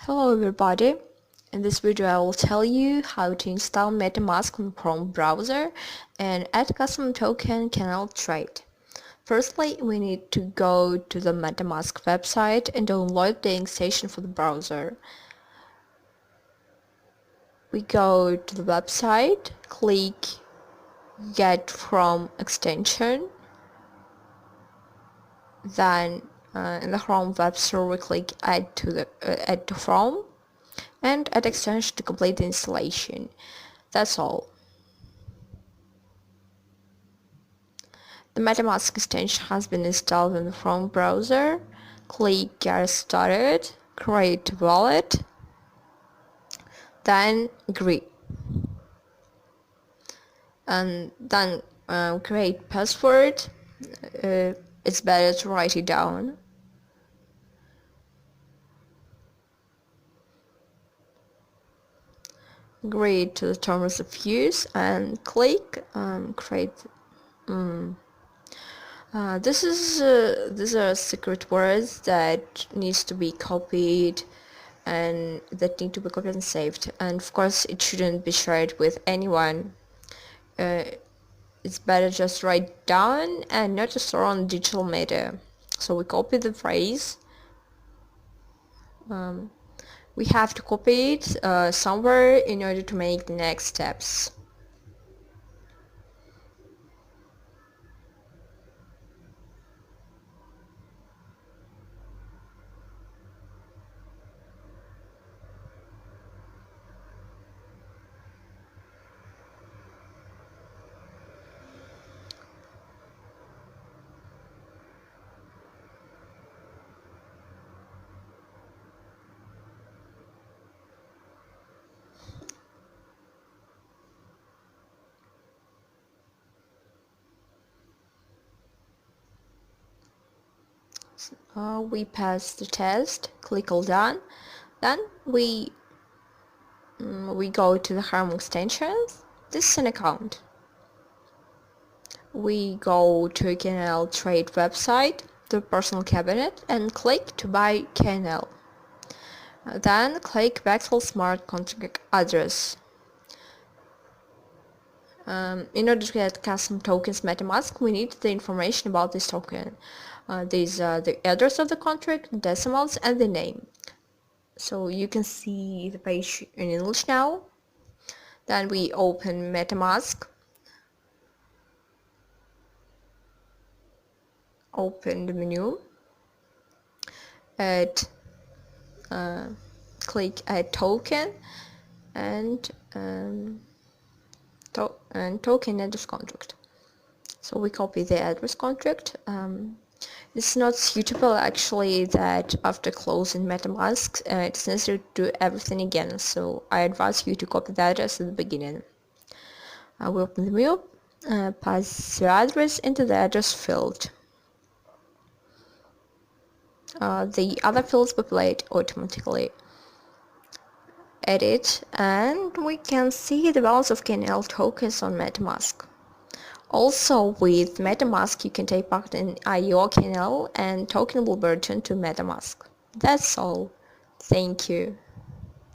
Hello everybody, in this video I will tell you how to install Metamask on Chrome browser and add custom token KNL trade. Firstly, we need to go to the Metamask website and download the extension for the browser. We go to the website, click Get from extension, then in the Chrome web store we click Add to Chrome and add extension to complete the installation. That's all. The Metamask extension has been installed in the Chrome browser. Click Get Started, create wallet, then agree. And then create password. It's better to write it down. Agree to the terms of use and click create. These are secret words that needs to be copied and that need to be copied and saved, and of course it shouldn't be shared with anyone. It's better just write down and not to store on digital media. So we copy the phrase. We have to copy it somewhere in order to make the next steps. We pass the test, click all done, then we go to the Chrome extensions. This is an account. We go to KNL trade website, the personal cabinet, and click to buy KNL. Then click Vexel smart contract address. In order to get custom tokens Metamask, we need the information about this token. These are the address of the contract, decimals, and the name. So you can see the page in English now. Then we open Metamask. Open the menu. Click Add Token and token address contract. So we copy the address contract. It's not suitable actually that after closing Metamask it's necessary to do everything again, so I advise you to copy the address at the beginning. I will open the menu, pass the address into the address field. The other fields populate automatically. Edit, and we can see the balance of KNL tokens on Metamask. Also, with Metamask, you can take part in IO KNL and token will be returned to Metamask. That's all. Thank you.